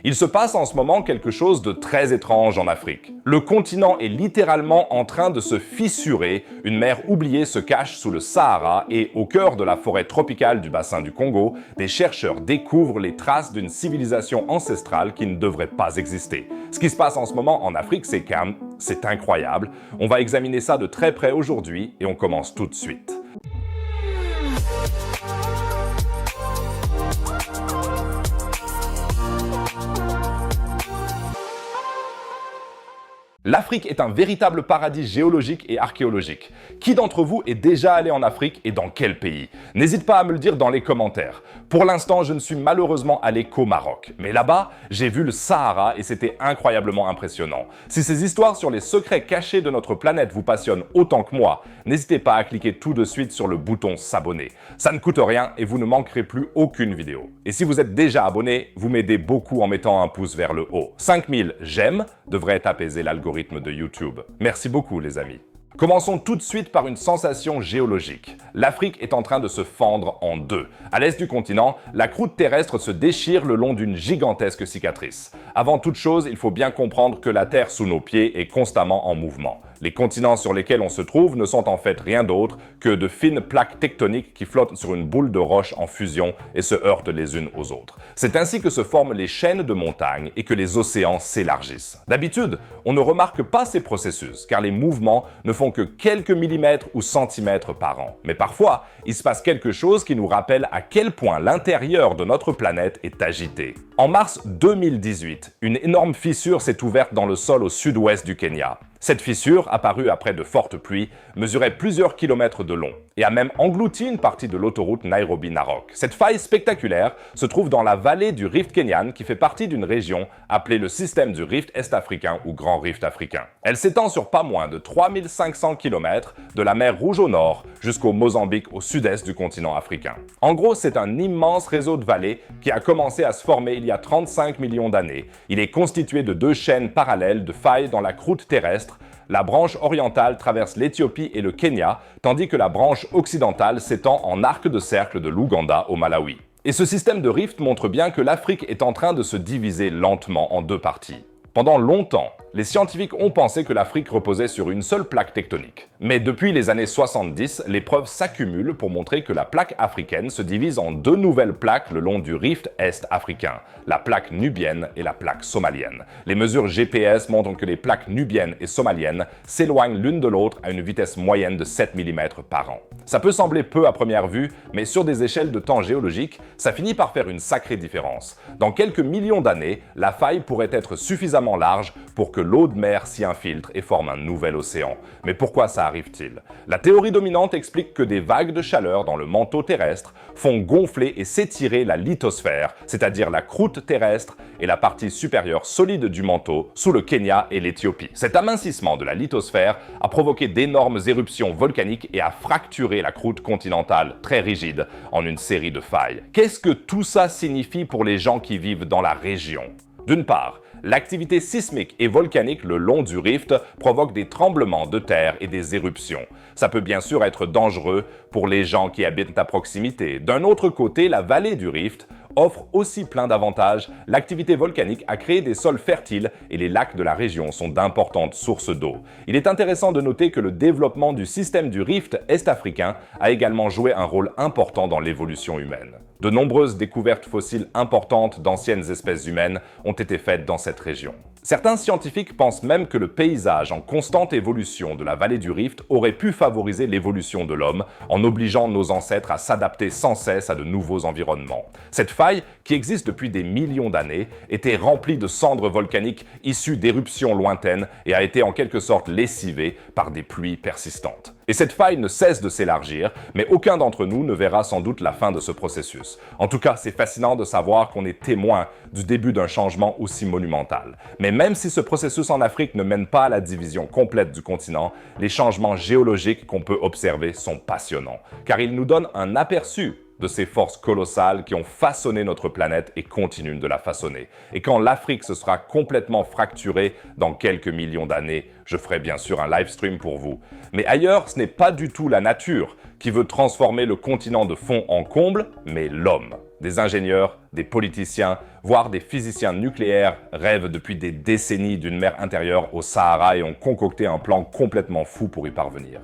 Il se passe en ce moment quelque chose de très étrange en Afrique. Le continent est littéralement en train de se fissurer, une mer oubliée se cache sous le Sahara et au cœur de la forêt tropicale du bassin du Congo, des chercheurs découvrent les traces d'une civilisation ancestrale qui ne devrait pas exister. Ce qui se passe en ce moment en Afrique, c'est incroyable. On va examiner ça de très près aujourd'hui et on commence tout de suite. L'Afrique est un véritable paradis géologique et archéologique. Qui d'entre vous est déjà allé en Afrique et dans quel pays? N'hésite pas à me le dire dans les commentaires. Pour l'instant, je ne suis malheureusement allé qu'au Maroc. Mais là-bas, j'ai vu le Sahara et c'était incroyablement impressionnant. Si ces histoires sur les secrets cachés de notre planète vous passionnent autant que moi, n'hésitez pas à cliquer tout de suite sur le bouton s'abonner. Ça ne coûte rien et vous ne manquerez plus aucune vidéo. Et si vous êtes déjà abonné, vous m'aidez beaucoup en mettant un pouce vers le haut. 5000 j'aime devrait apaiser l'algorithme de YouTube. Merci beaucoup les amis. Commençons tout de suite par une sensation géologique. L'Afrique est en train de se fendre en deux. À l'est du continent, la croûte terrestre se déchire le long d'une gigantesque cicatrice. Avant toute chose, il faut bien comprendre que la Terre sous nos pieds est constamment en mouvement. Les continents sur lesquels on se trouve ne sont en fait rien d'autre que de fines plaques tectoniques qui flottent sur une boule de roche en fusion et se heurtent les unes aux autres. C'est ainsi que se forment les chaînes de montagnes et que les océans s'élargissent. D'habitude, on ne remarque pas ces processus car les mouvements ne font que quelques millimètres ou centimètres par an. Mais parfois, il se passe quelque chose qui nous rappelle à quel point l'intérieur de notre planète est agité. En mars 2018, une énorme fissure s'est ouverte dans le sol au sud-ouest du Kenya. Cette fissure, apparue après de fortes pluies, mesurait plusieurs kilomètres de long et a même englouti une partie de l'autoroute Nairobi-Narok. Cette faille spectaculaire se trouve dans la vallée du Rift kényan qui fait partie d'une région appelée le système du Rift Est-Africain ou Grand Rift africain. Elle s'étend sur pas moins de 3500 km de la mer Rouge au nord jusqu'au Mozambique au sud-est du continent africain. En gros, c'est un immense réseau de vallées qui a commencé à se former il y a 35 millions d'années. Il est constitué de deux chaînes parallèles de failles dans la croûte terrestre. La branche orientale traverse l'Éthiopie et le Kenya, tandis que la branche occidentale s'étend en arc de cercle de l'Ouganda au Malawi. Et ce système de rift montre bien que l'Afrique est en train de se diviser lentement en deux parties. Pendant longtemps, les scientifiques ont pensé que l'Afrique reposait sur une seule plaque tectonique. Mais depuis les années 70, les preuves s'accumulent pour montrer que la plaque africaine se divise en deux nouvelles plaques le long du rift est-africain, la plaque nubienne et la plaque somalienne. Les mesures GPS montrent que les plaques nubiennes et somaliennes s'éloignent l'une de l'autre à une vitesse moyenne de 7 mm par an. Ça peut sembler peu à première vue, mais sur des échelles de temps géologiques, ça finit par faire une sacrée différence. Dans quelques millions d'années, la faille pourrait être suffisamment large pour que l'eau de mer s'y infiltre et forme un nouvel océan. Mais pourquoi ça arrive-t-il? La théorie dominante explique que des vagues de chaleur dans le manteau terrestre font gonfler et s'étirer la lithosphère, c'est-à-dire la croûte terrestre et la partie supérieure solide du manteau sous le Kenya et l'Éthiopie. Cet amincissement de la lithosphère a provoqué d'énormes éruptions volcaniques et a fracturé la croûte continentale très rigide en une série de failles. Qu'est-ce que tout ça signifie pour les gens qui vivent dans la région? D'une part, l'activité sismique et volcanique le long du rift provoque des tremblements de terre et des éruptions. Ça peut bien sûr être dangereux pour les gens qui habitent à proximité. D'un autre côté, la vallée du rift offre aussi plein d'avantages. L'activité volcanique a créé des sols fertiles et les lacs de la région sont d'importantes sources d'eau. Il est intéressant de noter que le développement du système du rift est-africain a également joué un rôle important dans l'évolution humaine. De nombreuses découvertes fossiles importantes d'anciennes espèces humaines ont été faites dans cette région. Certains scientifiques pensent même que le paysage en constante évolution de la vallée du Rift aurait pu favoriser l'évolution de l'homme en obligeant nos ancêtres à s'adapter sans cesse à de nouveaux environnements. Cette faille, qui existe depuis des millions d'années, était remplie de cendres volcaniques issues d'éruptions lointaines et a été en quelque sorte lessivée par des pluies persistantes. Et cette faille ne cesse de s'élargir, mais aucun d'entre nous ne verra sans doute la fin de ce processus. En tout cas, c'est fascinant de savoir qu'on est témoin du début d'un changement aussi monumental. Mais même si ce processus en Afrique ne mène pas à la division complète du continent, les changements géologiques qu'on peut observer sont passionnants, car ils nous donnent un aperçu de ces forces colossales qui ont façonné notre planète et continuent de la façonner. Et quand l'Afrique se sera complètement fracturée dans quelques millions d'années, je ferai bien sûr un live stream pour vous. Mais ailleurs, ce n'est pas du tout la nature qui veut transformer le continent de fond en comble, mais l'homme. Des ingénieurs, des politiciens, voire des physiciens nucléaires rêvent depuis des décennies d'une mer intérieure au Sahara et ont concocté un plan complètement fou pour y parvenir.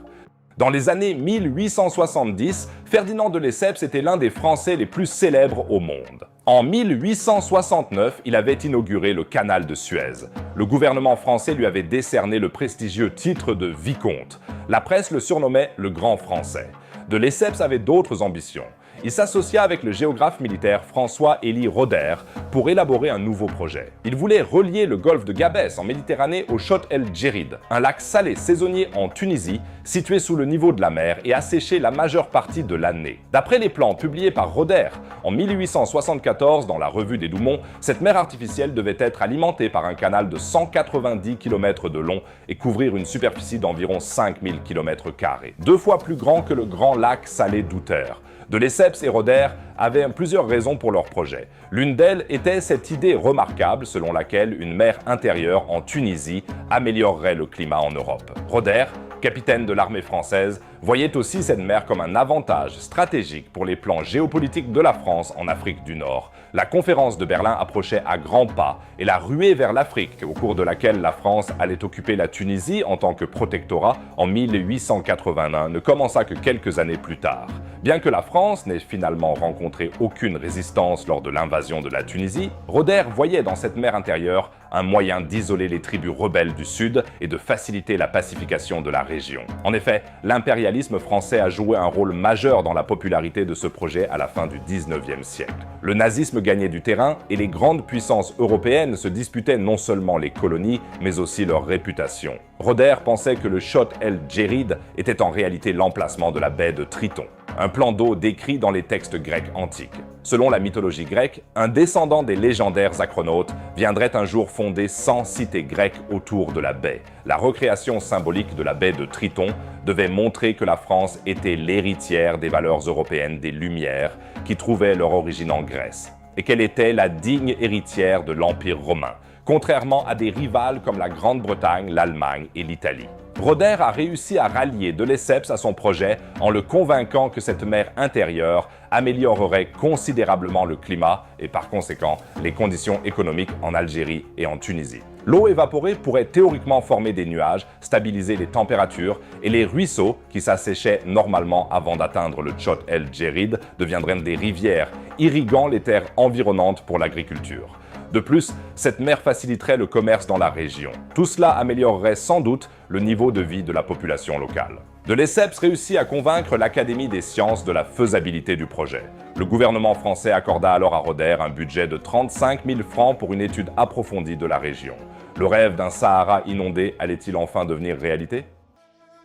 Dans les années 1870, Ferdinand de Lesseps était l'un des Français les plus célèbres au monde. En 1869, il avait inauguré le canal de Suez. Le gouvernement français lui avait décerné le prestigieux titre de vicomte. La presse le surnommait le Grand Français. De Lesseps avait d'autres ambitions. Il s'associa avec le géographe militaire François-Élie Roder pour élaborer un nouveau projet. Il voulait relier le golfe de Gabès en Méditerranée au Chott El Djerid, un lac salé saisonnier en Tunisie, situé sous le niveau de la mer et asséché la majeure partie de l'année. D'après les plans publiés par Roder en 1874 dans la Revue des Douaumont, cette mer artificielle devait être alimentée par un canal de 190 km de long et couvrir une superficie d'environ 5000 km², 2 fois plus grand que le grand lac salé d'Outer. De Lesseps et Roder avaient plusieurs raisons pour leur projet. L'une d'elles était cette idée remarquable selon laquelle une mer intérieure en Tunisie améliorerait le climat en Europe. Roder, capitaine de l'armée française, voyait aussi cette mer comme un avantage stratégique pour les plans géopolitiques de la France en Afrique du Nord. La conférence de Berlin approchait à grands pas et la ruée vers l'Afrique, au cours de laquelle la France allait occuper la Tunisie en tant que protectorat en 1881, ne commença que quelques années plus tard. Bien que la France n'ait finalement rencontré aucune résistance lors de l'invasion de la Tunisie, Roder voyait dans cette mer intérieure un moyen d'isoler les tribus rebelles du Sud et de faciliter la pacification de la région. En effet, l'impérialisme français a joué un rôle majeur dans la popularité de ce projet à la fin du 19e siècle. Le nazisme gagnait du terrain et les grandes puissances européennes se disputaient non seulement les colonies, mais aussi leur réputation. Roder pensait que le Chott El Djerid était en réalité l'emplacement de la baie de Triton, un plan d'eau décrit dans les textes grecs antiques. Selon la mythologie grecque, un descendant des légendaires acronautes viendrait un jour fonder 100 cités grecques autour de la baie. La recréation symbolique de la baie de Triton devait montrer que la France était l'héritière des valeurs européennes des Lumières qui trouvaient leur origine en Grèce, et qu'elle était la digne héritière de l'Empire romain, contrairement à des rivales comme la Grande-Bretagne, l'Allemagne et l'Italie. Roder a réussi à rallier de Lesseps à son projet en le convainquant que cette mer intérieure améliorerait considérablement le climat et par conséquent les conditions économiques en Algérie et en Tunisie. L'eau évaporée pourrait théoriquement former des nuages, stabiliser les températures et les ruisseaux qui s'asséchaient normalement avant d'atteindre le Chott El Djerid deviendraient des rivières, irriguant les terres environnantes pour l'agriculture. De plus, cette mer faciliterait le commerce dans la région. Tout cela améliorerait sans doute le niveau de vie de la population locale. De Lesseps réussit à convaincre l'Académie des sciences de la faisabilité du projet. Le gouvernement français accorda alors à Roder un budget de 35 000 francs pour une étude approfondie de la région. Le rêve d'un Sahara inondé allait-il enfin devenir réalité ?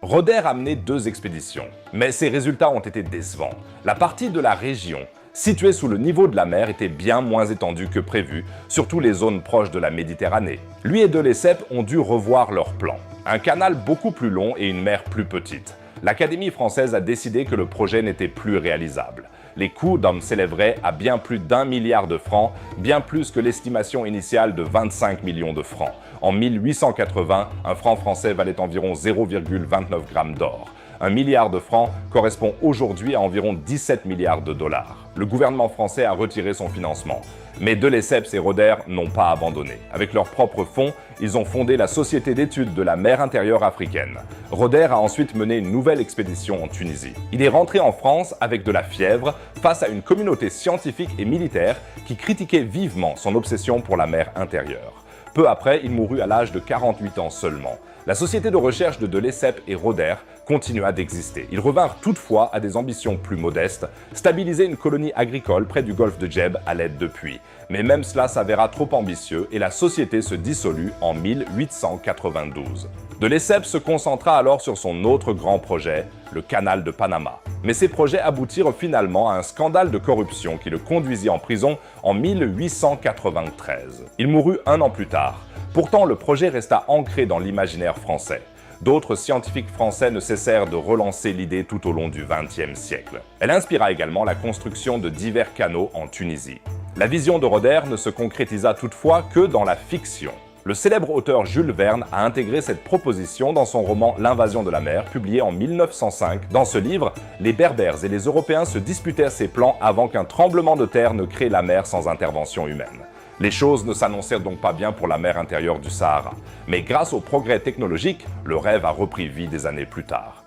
Roder a mené 2 expéditions, mais ses résultats ont été décevants. La partie de la région située sous le niveau de la mer était bien moins étendue que prévu, surtout les zones proches de la Méditerranée. Lui et de Lesseps ont dû revoir leur plan. Un canal beaucoup plus long et une mer plus petite. L'Académie française a décidé que le projet n'était plus réalisable. Les coûts s'élèveraient à bien plus d'1 milliard de francs, bien plus que l'estimation initiale de 25 millions de francs. En 1880, un franc français valait environ 0,29 g d'or. 1 milliard de francs correspond aujourd'hui à environ 17 milliards de dollars. Le gouvernement français a retiré son financement. Mais de Lesseps et Roder n'ont pas abandonné. Avec leurs propres fonds, ils ont fondé la Société d'études de la mer intérieure africaine. Roder a ensuite mené une nouvelle expédition en Tunisie. Il est rentré en France avec de la fièvre face à une communauté scientifique et militaire qui critiquait vivement son obsession pour la mer intérieure. Peu après, il mourut à l'âge de 48 ans seulement. La société de recherche de Lesseps et Roder continua d'exister. Ils revinrent toutefois à des ambitions plus modestes, stabiliser une colonie agricole près du golfe de Djeb à l'aide de puits. Mais même cela s'avéra trop ambitieux et la société se dissolut en 1892. De Lesseps se concentra alors sur son autre grand projet, le canal de Panama. Mais ces projets aboutirent finalement à un scandale de corruption qui le conduisit en prison en 1893. Il mourut 1 an plus tard. Pourtant, le projet resta ancré dans l'imaginaire français. D'autres scientifiques français ne cessèrent de relancer l'idée tout au long du XXe siècle. Elle inspira également la construction de divers canaux en Tunisie. La vision de Roder ne se concrétisa toutefois que dans la fiction. Le célèbre auteur Jules Verne a intégré cette proposition dans son roman L'Invasion de la mer, publié en 1905. Dans ce livre, les Berbères et les Européens se disputèrent ces plans avant qu'un tremblement de terre ne crée la mer sans intervention humaine. Les choses ne s'annoncèrent donc pas bien pour la mer intérieure du Sahara. Mais grâce au progrès technologique, le rêve a repris vie des années plus tard.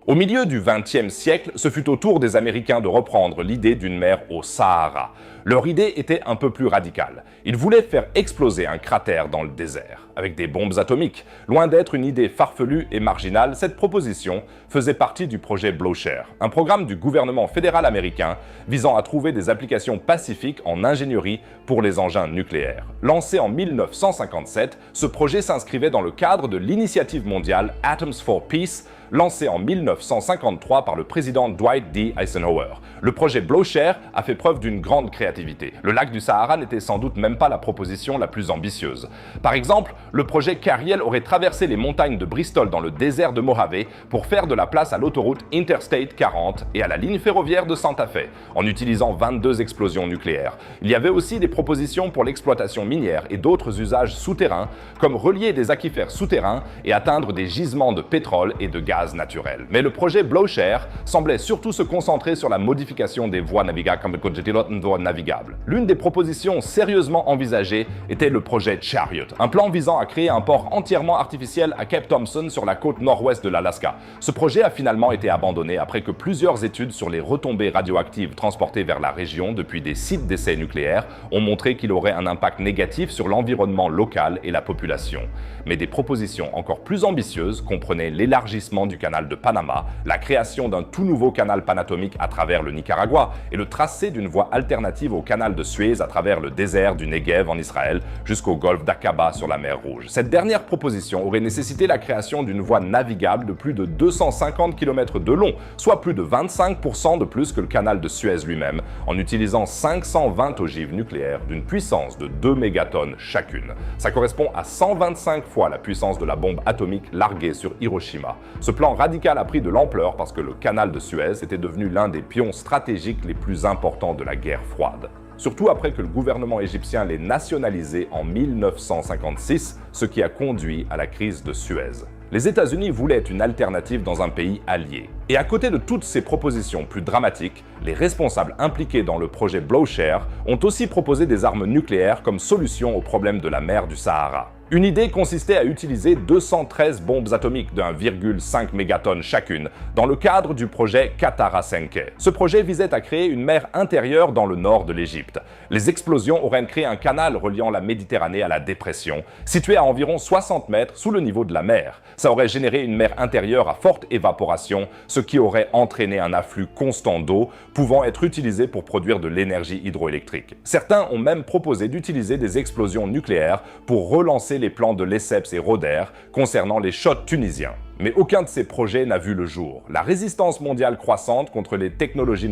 Au milieu du XXe siècle, ce fut au tour des Américains de reprendre l'idée d'une mer au Sahara. Leur idée était un peu plus radicale. Ils voulaient faire exploser un cratère dans le désert, avec des bombes atomiques. Loin d'être une idée farfelue et marginale, cette proposition faisait partie du projet Blow-Share, un programme du gouvernement fédéral américain visant à trouver des applications pacifiques en ingénierie pour les engins nucléaires. Lancé en 1957, ce projet s'inscrivait dans le cadre de l'initiative mondiale Atoms for Peace, lancé en 1953 par le président Dwight D. Eisenhower. Le projet Blow-Share a fait preuve d'une grande créativité. Le lac du Sahara n'était sans doute même pas la proposition la plus ambitieuse. Par exemple, le projet Cariel aurait traversé les montagnes de Bristol dans le désert de Mojave pour faire de la place à l'autoroute Interstate 40 et à la ligne ferroviaire de Santa Fe, en utilisant 22 explosions nucléaires. Il y avait aussi des propositions pour l'exploitation minière et d'autres usages souterrains, comme relier des aquifères souterrains et atteindre des gisements de pétrole et de gaz naturel. Mais le projet Blow-Share semblait surtout se concentrer sur la modification des voies navigables. L'une des propositions sérieusement envisagées était le projet Chariot, un plan visant à créer un port entièrement artificiel à Cape Thompson sur la côte nord-ouest de l'Alaska. Ce projet a finalement été abandonné après que plusieurs études sur les retombées radioactives transportées vers la région depuis des sites d'essais nucléaires ont montré qu'il aurait un impact négatif sur l'environnement local et la population. Mais des propositions encore plus ambitieuses comprenaient l'élargissement du canal de Panama, la création d'un tout nouveau canal panatomique à travers le Nicaragua et le tracé d'une voie alternative au canal de Suez à travers le désert du Negev en Israël jusqu'au golfe d'Aqaba sur la mer Rouge. Cette dernière proposition aurait nécessité la création d'une voie navigable de plus de 250 km de long, soit plus de 25% de plus que le canal de Suez lui-même, en utilisant 520 ogives nucléaires d'une puissance de 2 mégatonnes chacune. Ça correspond à 125 fois la puissance de la bombe atomique larguée sur Hiroshima. Ce plan radical a pris de l'ampleur parce que le canal de Suez était devenu l'un des pions stratégiques les plus importants de la guerre froide. Surtout après que le gouvernement égyptien l'ait nationalisé en 1956, ce qui a conduit à la crise de Suez. Les États-Unis voulaient une alternative dans un pays allié. Et à côté de toutes ces propositions plus dramatiques, les responsables impliqués dans le projet Blow-Share ont aussi proposé des armes nucléaires comme solution au problème de la mer du Sahara. Une idée consistait à utiliser 213 bombes atomiques de 1,5 mégatonnes chacune dans le cadre du projet Katara-Senke. Ce projet visait à créer une mer intérieure dans le nord de l'Égypte. Les explosions auraient créé un canal reliant la Méditerranée à la dépression, situé à environ 60 mètres sous le niveau de la mer. Ça aurait généré une mer intérieure à forte évaporation, ce qui aurait entraîné un afflux constant d'eau pouvant être utilisé pour produire de l'énergie hydroélectrique. Certains ont même proposé d'utiliser des explosions nucléaires pour relancer les plans de Lesseps et Roder concernant les shots tunisiens. Mais aucun de ces projets n'a vu le jour. La résistance mondiale croissante contre les technologies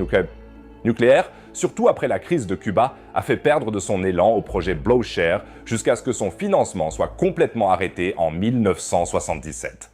nucléaires, surtout après la crise de Cuba, a fait perdre de son élan au projet Blow-Share jusqu'à ce que son financement soit complètement arrêté en 1977.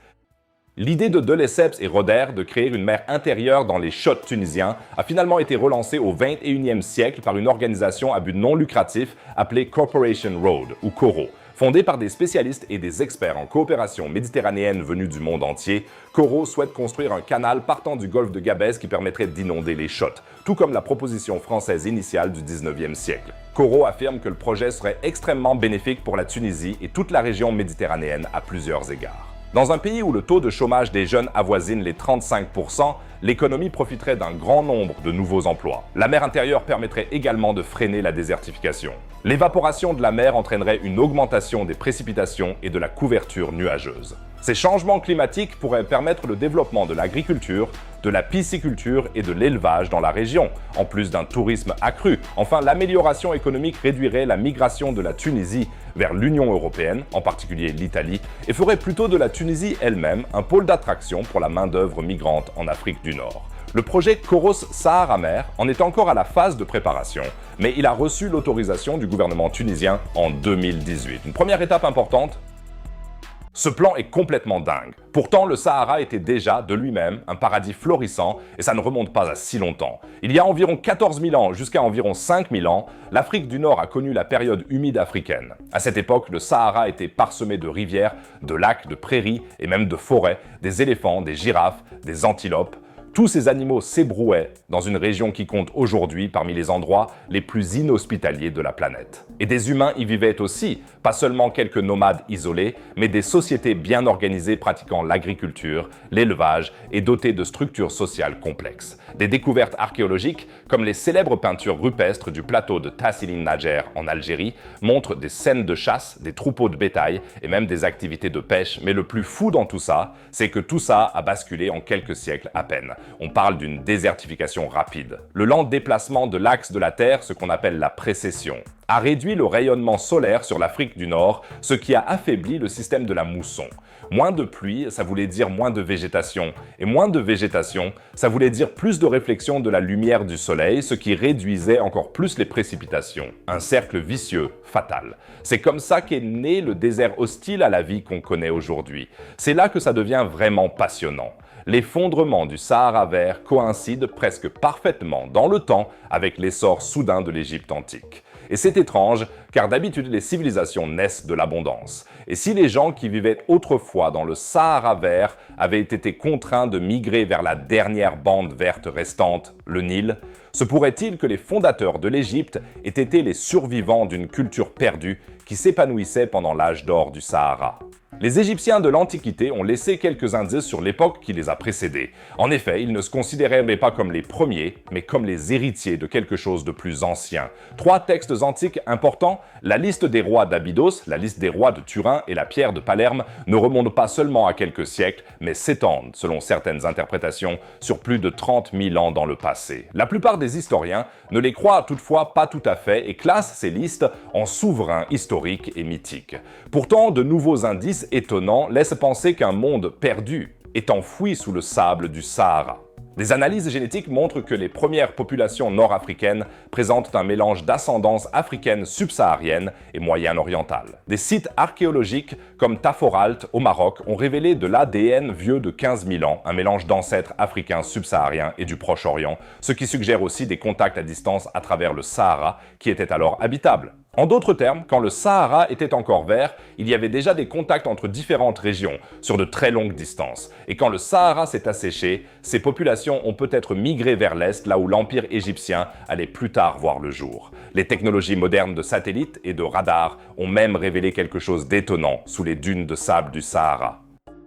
L'idée de Lesseps et Roder de créer une mer intérieure dans les shots tunisiens a finalement été relancée au XXIe siècle par une organisation à but non lucratif appelée Corporation Road, ou Coro. Fondée par des spécialistes et des experts en coopération méditerranéenne venus du monde entier, Coro souhaite construire un canal partant du golfe de Gabès qui permettrait d'inonder les shots, tout comme la proposition française initiale du 19e siècle. Coro affirme que le projet serait extrêmement bénéfique pour la Tunisie et toute la région méditerranéenne à plusieurs égards. Dans un pays où le taux de chômage des jeunes avoisine les 35%, l'économie profiterait d'un grand nombre de nouveaux emplois. La mer intérieure permettrait également de freiner la désertification. L'évaporation de la mer entraînerait une augmentation des précipitations et de la couverture nuageuse. Ces changements climatiques pourraient permettre le développement de l'agriculture, de la pisciculture et de l'élevage dans la région, en plus d'un tourisme accru. Enfin, l'amélioration économique réduirait la migration de la Tunisie vers l'Union européenne, en particulier l'Italie, et ferait plutôt de la Tunisie elle-même un pôle d'attraction pour la main-d'œuvre migrante en Afrique du Nord. Le projet Koros-Sahara-Mer en est encore à la phase de préparation, mais il a reçu l'autorisation du gouvernement tunisien en 2018. Une première étape importante Ce plan est complètement dingue. Pourtant, le Sahara était déjà, de lui-même, un paradis florissant, et ça ne remonte pas à si longtemps. Il y a environ 14 000 ans jusqu'à environ 5 000 ans, l'Afrique du Nord a connu la période humide africaine. À cette époque, le Sahara était parsemé de rivières, de lacs, de prairies et même de forêts, des éléphants, des girafes, des antilopes. Tous ces animaux s'ébrouaient dans une région qui compte aujourd'hui parmi les endroits les plus inhospitaliers de la planète. Et des humains y vivaient aussi, pas seulement quelques nomades isolés, mais des sociétés bien organisées pratiquant l'agriculture, l'élevage et dotées de structures sociales complexes. Des découvertes archéologiques, comme les célèbres peintures rupestres du plateau de Tassili N'Ajjer en Algérie, montrent des scènes de chasse, des troupeaux de bétail et même des activités de pêche. Mais le plus fou dans tout ça, c'est que tout ça a basculé en quelques siècles à peine. On parle d'une désertification rapide. Le lent déplacement de l'axe de la Terre, ce qu'on appelle la précession, a réduit le rayonnement solaire sur l'Afrique du Nord, ce qui a affaibli le système de la mousson. Moins de pluie, ça voulait dire moins de végétation. Et moins de végétation, ça voulait dire plus de réflexion de la lumière du soleil, ce qui réduisait encore plus les précipitations. Un cercle vicieux, fatal. C'est comme ça qu'est né le désert hostile à la vie qu'on connaît aujourd'hui. C'est là que ça devient vraiment passionnant. L'effondrement du Sahara vert coïncide presque parfaitement dans le temps avec l'essor soudain de l'Égypte antique. Et c'est étrange, car d'habitude les civilisations naissent de l'abondance. Et si les gens qui vivaient autrefois dans le Sahara vert avaient été contraints de migrer vers la dernière bande verte restante, le Nil, se pourrait-il que les fondateurs de l'Égypte aient été les survivants d'une culture perdue qui s'épanouissait pendant l'âge d'or du Sahara? Les Égyptiens de l'Antiquité ont laissé quelques indices sur l'époque qui les a précédés. En effet, ils ne se considéraient pas comme les premiers, mais comme les héritiers de quelque chose de plus ancien. 3 textes antiques importants, la liste des rois d'Abydos, la liste des rois de Turin et la pierre de Palerme, ne remontent pas seulement à quelques siècles, mais s'étendent, selon certaines interprétations, sur plus de 30 000 ans dans le passé. La plupart des historiens ne les croient toutefois pas tout à fait et classent ces listes en souverains historiques et mythiques. Pourtant, de nouveaux indices étonnants laissent penser qu'un monde perdu est enfoui sous le sable du Sahara. Des analyses génétiques montrent que les premières populations nord-africaines présentent un mélange d'ascendance africaine subsaharienne et moyen-orientale. Des sites archéologiques comme Taforalt au Maroc ont révélé de l'ADN vieux de 15 000 ans, un mélange d'ancêtres africains subsahariens et du Proche-Orient, ce qui suggère aussi des contacts à distance à travers le Sahara qui était alors habitable. En d'autres termes, quand le Sahara était encore vert, il y avait déjà des contacts entre différentes régions, sur de très longues distances. Et quand le Sahara s'est asséché, ces populations ont peut-être migré vers l'Est, là où l'Empire égyptien allait plus tard voir le jour. Les technologies modernes de satellites et de radars ont même révélé quelque chose d'étonnant sous les dunes de sable du Sahara.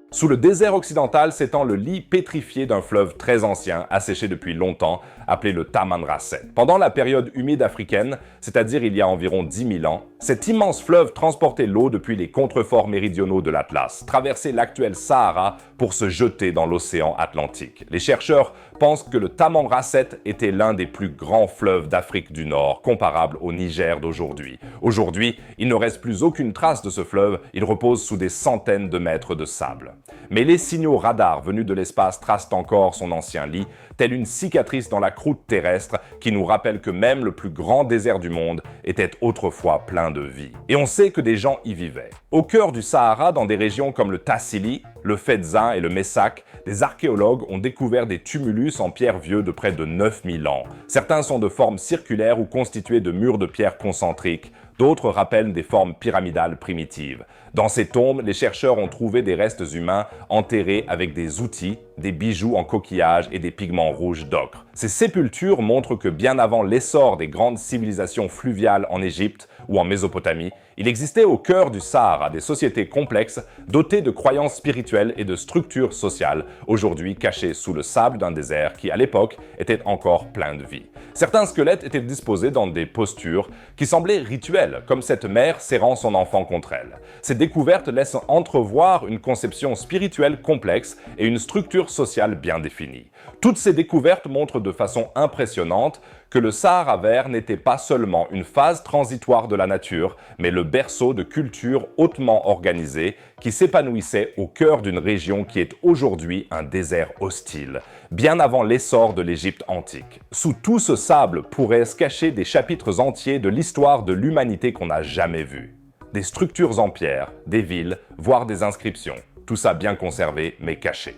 Sous le désert occidental s'étend le lit pétrifié d'un fleuve très ancien, asséché depuis longtemps, appelé le Tamanrasset. Pendant la période humide africaine, c'est-à-dire il y a environ 10 000 ans, cet immense fleuve transportait l'eau depuis les contreforts méridionaux de l'Atlas, traversait l'actuel Sahara pour se jeter dans l'océan Atlantique. Les chercheurs pensent que le Tamanrasset était l'un des plus grands fleuves d'Afrique du Nord, comparable au Niger d'aujourd'hui. Aujourd'hui, il ne reste plus aucune trace de ce fleuve, il repose sous des centaines de mètres de sable. Mais les signaux radars venus de l'espace tracent encore son ancien lit, telle une cicatrice dans la croûte terrestre qui nous rappelle que même le plus grand désert du monde était autrefois plein de vie. Et on sait que des gens y vivaient. Au cœur du Sahara, dans des régions comme le Tassili, le Fedza et le Messac, des archéologues ont découvert des tumulus en pierre vieux de près de 9000 ans. Certains sont de forme circulaire ou constitués de murs de pierre concentriques. D'autres rappellent des formes pyramidales primitives. Dans ces tombes, les chercheurs ont trouvé des restes humains enterrés avec des outils, des bijoux en coquillage et des pigments rouges d'ocre. Ces sépultures montrent que bien avant l'essor des grandes civilisations fluviales en Égypte ou en Mésopotamie, il existait au cœur du Sahara des sociétés complexes dotées de croyances spirituelles et de structures sociales, aujourd'hui cachées sous le sable d'un désert qui, à l'époque, était encore plein de vie. Certains squelettes étaient disposés dans des postures qui semblaient rituelles, comme cette mère serrant son enfant contre elle. Ces découvertes laissent entrevoir une conception spirituelle complexe et une structure sociale bien définie. Toutes ces découvertes montrent de façon impressionnante que le Sahara vert n'était pas seulement une phase transitoire de la nature, mais le berceau de cultures hautement organisées qui s'épanouissaient au cœur d'une région qui est aujourd'hui un désert hostile, bien avant l'essor de l'Égypte antique. Sous tout ce sable pourraient se cacher des chapitres entiers de l'histoire de l'humanité qu'on n'a jamais vus. Des structures en pierre, des villes, voire des inscriptions. Tout ça bien conservé, mais caché.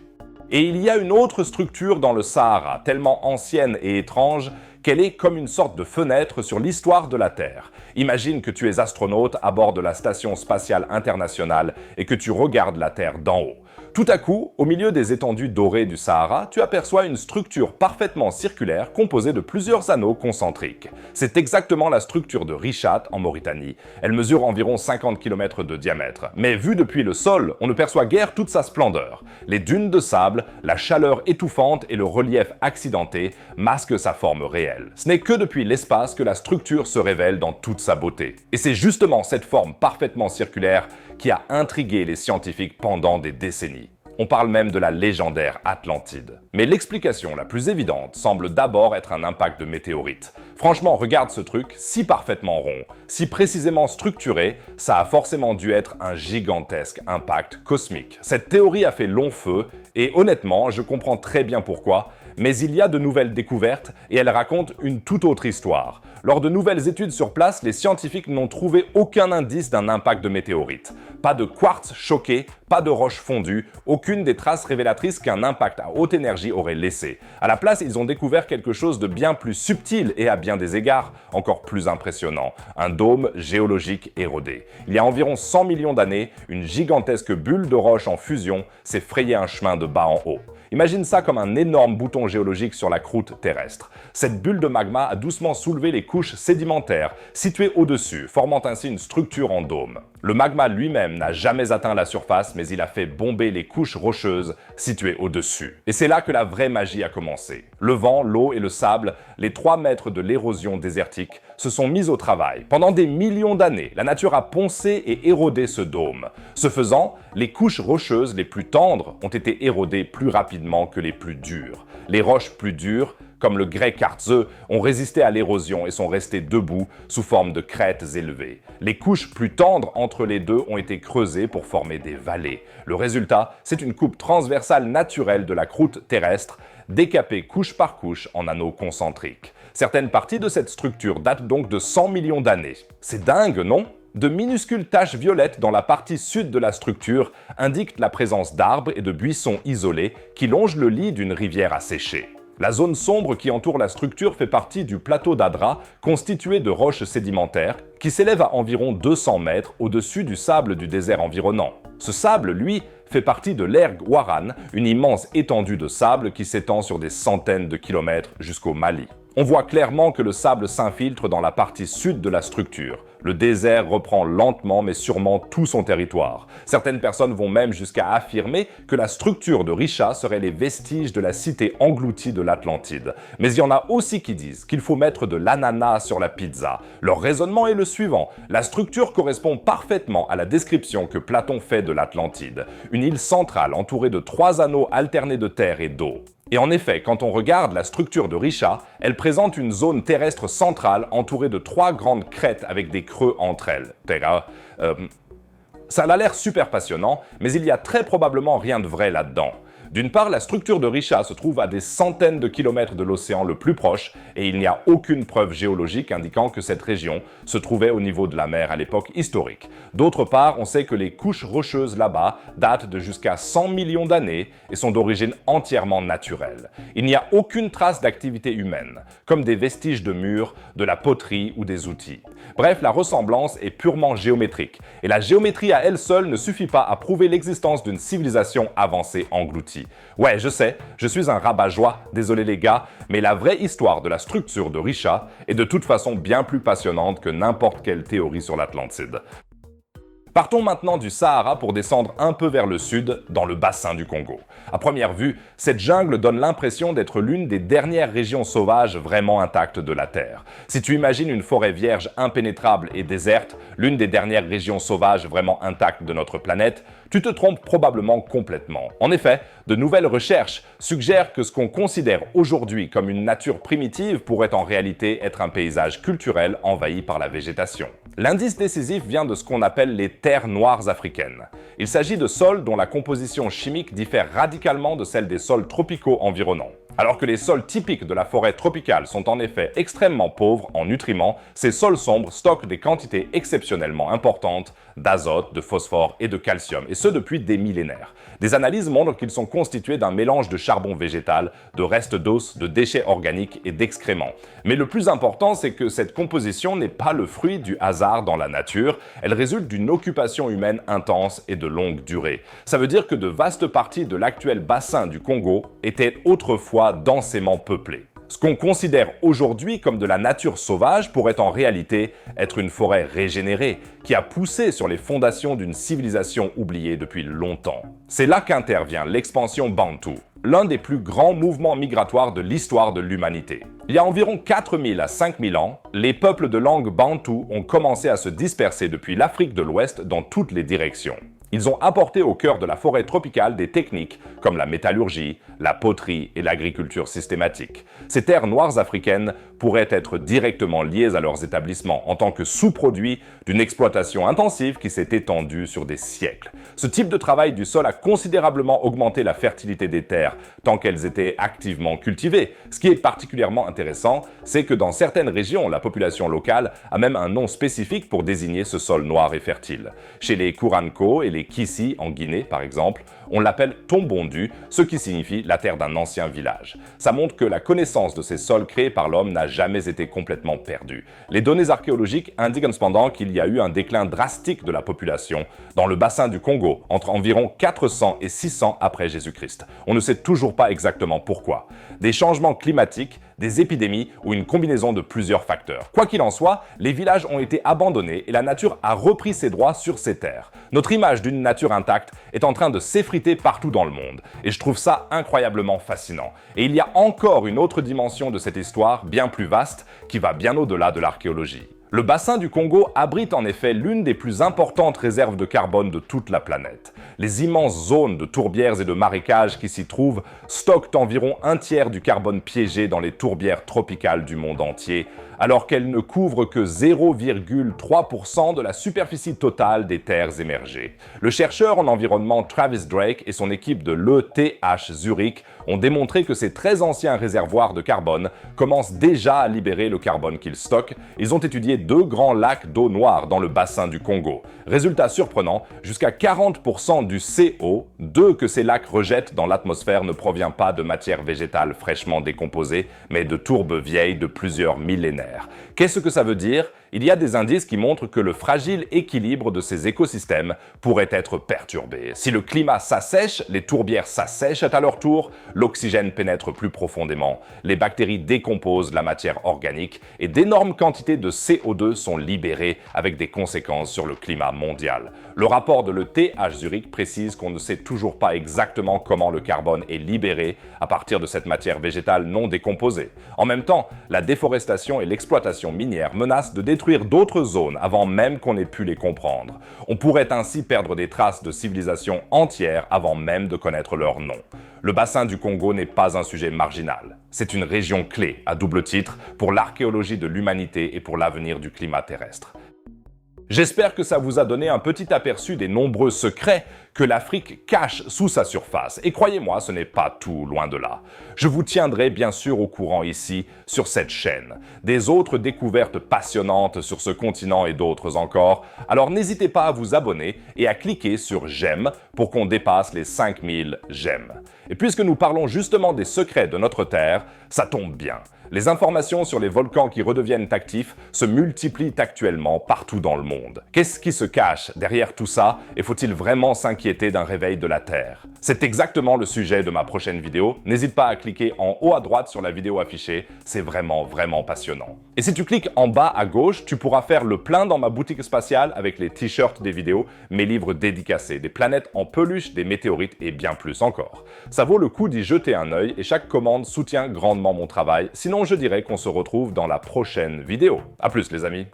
Et il y a une autre structure dans le Sahara, tellement ancienne et étrange qu'elle est comme une sorte de fenêtre sur l'histoire de la Terre. Imagine que tu es astronaute à bord de la Station spatiale internationale et que tu regardes la Terre d'en haut. Tout à coup, au milieu des étendues dorées du Sahara, tu aperçois une structure parfaitement circulaire composée de plusieurs anneaux concentriques. C'est exactement la structure de Richat en Mauritanie. Elle mesure environ 50 km de diamètre. Mais vue depuis le sol, on ne perçoit guère toute sa splendeur. Les dunes de sable, la chaleur étouffante et le relief accidenté masquent sa forme réelle. Ce n'est que depuis l'espace que la structure se révèle dans toute sa beauté. Et c'est justement cette forme parfaitement circulaire qui a intrigué les scientifiques pendant des décennies. On parle même de la légendaire Atlantide. Mais l'explication la plus évidente semble d'abord être un impact de météorite. Franchement, regarde ce truc, si parfaitement rond, si précisément structuré, ça a forcément dû être un gigantesque impact cosmique. Cette théorie a fait long feu, et honnêtement, je comprends très bien pourquoi, mais il y a de nouvelles découvertes et elles racontent une toute autre histoire. Lors de nouvelles études sur place, les scientifiques n'ont trouvé aucun indice d'un impact de météorite. Pas de quartz choqué, pas de roche fondue, aucune des traces révélatrices qu'un impact à haute énergie aurait laissé. À la place, ils ont découvert quelque chose de bien plus subtil et à bien des égards encore plus impressionnant, un dôme géologique érodé. Il y a environ 100 millions d'années, une gigantesque bulle de roche en fusion s'est frayé un chemin de bas en haut. Imagine ça comme un énorme bouton géologique sur la croûte terrestre. Cette bulle de magma a doucement soulevé les couches sédimentaires situées au-dessus, formant ainsi une structure en dôme. Le magma lui-même n'a jamais atteint la surface, mais il a fait bomber les couches rocheuses situées au-dessus. Et c'est là que la vraie magie a commencé. Le vent, l'eau et le sable, les 3 maîtres de l'érosion désertique, se sont mis au travail. Pendant des millions d'années, la nature a poncé et érodé ce dôme. Ce faisant, les couches rocheuses les plus tendres ont été érodées plus rapidement que les plus dures. Les roches plus dures, comme le grès quartzeux, ont résisté à l'érosion et sont restées debout sous forme de crêtes élevées. Les couches plus tendres entre les deux ont été creusées pour former des vallées. Le résultat, c'est une coupe transversale naturelle de la croûte terrestre, décapée couche par couche en anneaux concentriques. Certaines parties de cette structure datent donc de 100 millions d'années. C'est dingue, non ? De minuscules taches violettes dans la partie sud de la structure indiquent la présence d'arbres et de buissons isolés qui longent le lit d'une rivière asséchée. La zone sombre qui entoure la structure fait partie du plateau d'Adra, constitué de roches sédimentaires, qui s'élève à environ 200 mètres au-dessus du sable du désert environnant. Ce sable, lui, fait partie de l'Erg Waran, une immense étendue de sable qui s'étend sur des centaines de kilomètres jusqu'au Mali. On voit clairement que le sable s'infiltre dans la partie sud de la structure. Le désert reprend lentement mais sûrement tout son territoire. Certaines personnes vont même jusqu'à affirmer que la structure de Richat serait les vestiges de la cité engloutie de l'Atlantide. Mais il y en a aussi qui disent qu'il faut mettre de l'ananas sur la pizza. Leur raisonnement est le suivant. La structure correspond parfaitement à la description que Platon fait de l'Atlantide. Une île centrale entourée de 3 anneaux alternés de terre et d'eau. Et en effet, quand on regarde la structure de Richat, elle présente une zone terrestre centrale entourée de 3 grandes crêtes avec des creux entre elles. Ça a l'air super passionnant, mais il y a très probablement rien de vrai là-dedans. D'une part, la structure de Richat se trouve à des centaines de kilomètres de l'océan le plus proche et il n'y a aucune preuve géologique indiquant que cette région se trouvait au niveau de la mer à l'époque historique. D'autre part, on sait que les couches rocheuses là-bas datent de jusqu'à 100 millions d'années et sont d'origine entièrement naturelle. Il n'y a aucune trace d'activité humaine, comme des vestiges de murs, de la poterie ou des outils. Bref, la ressemblance est purement géométrique et la géométrie à elle seule ne suffit pas à prouver l'existence d'une civilisation avancée engloutie. Ouais, je sais, je suis un rabat-joie, désolé les gars, mais la vraie histoire de la structure de Richat est de toute façon bien plus passionnante que n'importe quelle théorie sur l'Atlantide. Partons maintenant du Sahara pour descendre un peu vers le sud, dans le bassin du Congo. À première vue, cette jungle donne l'impression d'être l'une des dernières régions sauvages vraiment intactes de la Terre. Si tu imagines une forêt vierge impénétrable et déserte, l'une des dernières régions sauvages vraiment intactes de notre planète, tu te trompes probablement complètement. En effet, de nouvelles recherches suggèrent que ce qu'on considère aujourd'hui comme une nature primitive pourrait en réalité être un paysage culturel envahi par la végétation. L'indice décisif vient de ce qu'on appelle les terres noires africaines. Il s'agit de sols dont la composition chimique diffère radicalement de celle des sols tropicaux environnants. Alors que les sols typiques de la forêt tropicale sont en effet extrêmement pauvres en nutriments, ces sols sombres stockent des quantités exceptionnellement importantes d'azote, de phosphore et de calcium, et ce depuis des millénaires. Des analyses montrent qu'ils sont constitués d'un mélange de charbon végétal, de restes d'os, de déchets organiques et d'excréments. Mais le plus important, c'est que cette composition n'est pas le fruit du hasard dans la nature, elle résulte d'une occupation humaine intense et de longue durée. Ça veut dire que de vastes parties de l'actuel bassin du Congo étaient autrefois densément peuplées. Ce qu'on considère aujourd'hui comme de la nature sauvage pourrait en réalité être une forêt régénérée qui a poussé sur les fondations d'une civilisation oubliée depuis longtemps. C'est là qu'intervient l'expansion bantoue, l'un des plus grands mouvements migratoires de l'histoire de l'humanité. Il y a environ 4000 à 5000 ans, les peuples de langue bantoue ont commencé à se disperser depuis l'Afrique de l'Ouest dans toutes les directions. Ils ont apporté au cœur de la forêt tropicale des techniques comme la métallurgie, la poterie et l'agriculture systématique. Ces terres noires africaines pourraient être directement liées à leurs établissements en tant que sous-produits d'une exploitation intensive qui s'est étendue sur des siècles. Ce type de travail du sol a considérablement augmenté la fertilité des terres tant qu'elles étaient activement cultivées. Ce qui est particulièrement intéressant, c'est que dans certaines régions, la population locale a même un nom spécifique pour désigner ce sol noir et fertile. Chez les Kouranko et les Kissi en Guinée, par exemple, on l'appelle Tombondu, ce qui signifie la terre d'un ancien village. Ça montre que la connaissance de ces sols créés par l'homme n'a jamais été complètement perdue. Les données archéologiques indiquent cependant qu'il y a eu un déclin drastique de la population dans le bassin du Congo entre environ 400 et 600 après Jésus-Christ. On ne sait toujours pas exactement pourquoi. Des changements climatiques, des épidémies ou une combinaison de plusieurs facteurs. Quoi qu'il en soit, les villages ont été abandonnés et la nature a repris ses droits sur ces terres. Notre image d'une nature intacte est en train de s'effriter partout dans le monde. Et je trouve ça incroyablement fascinant. Et il y a encore une autre dimension de cette histoire, bien plus vaste, qui va bien au-delà de l'archéologie. Le bassin du Congo abrite en effet l'une des plus importantes réserves de carbone de toute la planète. Les immenses zones de tourbières et de marécages qui s'y trouvent stockent environ un tiers du carbone piégé dans les tourbières tropicales du monde entier, alors qu'elles ne couvrent que 0,3% de la superficie totale des terres émergées. Le chercheur en environnement Travis Drake et son équipe de l'ETH Zurich ont démontré que ces très anciens réservoirs de carbone commencent déjà à libérer le carbone qu'ils stockent. Ils ont étudié 2 grands lacs d'eau noire dans le bassin du Congo. Résultat surprenant, jusqu'à 40% du CO2 que ces lacs rejettent dans l'atmosphère ne provient pas de matière végétale fraîchement décomposée, mais de tourbes vieilles de plusieurs millénaires. Qu'est-ce que ça veut dire ? Il y a des indices qui montrent que le fragile équilibre de ces écosystèmes pourrait être perturbé. Si le climat s'assèche, les tourbières s'assèchent à leur tour, l'oxygène pénètre plus profondément, les bactéries décomposent la matière organique et d'énormes quantités de CO2 sont libérées avec des conséquences sur le climat mondial. Le rapport de l'ETH Zurich précise qu'on ne sait toujours pas exactement comment le carbone est libéré à partir de cette matière végétale non décomposée. En même temps, la déforestation et l'exploitation minière menacent de détruire d'autres zones avant même qu'on ait pu les comprendre. On pourrait ainsi perdre des traces de civilisations entières avant même de connaître leur nom. Le bassin du Congo n'est pas un sujet marginal. C'est une région clé, à double titre, pour l'archéologie de l'humanité et pour l'avenir du climat terrestre. J'espère que ça vous a donné un petit aperçu des nombreux secrets que l'Afrique cache sous sa surface. Et croyez-moi, ce n'est pas tout, loin de là. Je vous tiendrai bien sûr au courant ici, sur cette chaîne, des autres découvertes passionnantes sur ce continent et d'autres encore. Alors n'hésitez pas à vous abonner et à cliquer sur j'aime pour qu'on dépasse les 5000 j'aime. Et puisque nous parlons justement des secrets de notre Terre, ça tombe bien. Les informations sur les volcans qui redeviennent actifs se multiplient actuellement partout dans le monde. Qu'est-ce qui se cache derrière tout ça et faut-il vraiment s'inquiéter d'un réveil de la Terre? C'est exactement le sujet de ma prochaine vidéo. N'hésite pas à cliquer en haut à droite sur la vidéo affichée, c'est vraiment passionnant. Et si tu cliques en bas à gauche, tu pourras faire le plein dans ma boutique spatiale avec les t-shirts des vidéos, mes livres dédicacés, des planètes en peluche, des météorites et bien plus encore. Ça vaut le coup d'y jeter un œil et chaque commande soutient grandement mon travail. Sinon, je dirais qu'on se retrouve dans la prochaine vidéo. À plus les amis.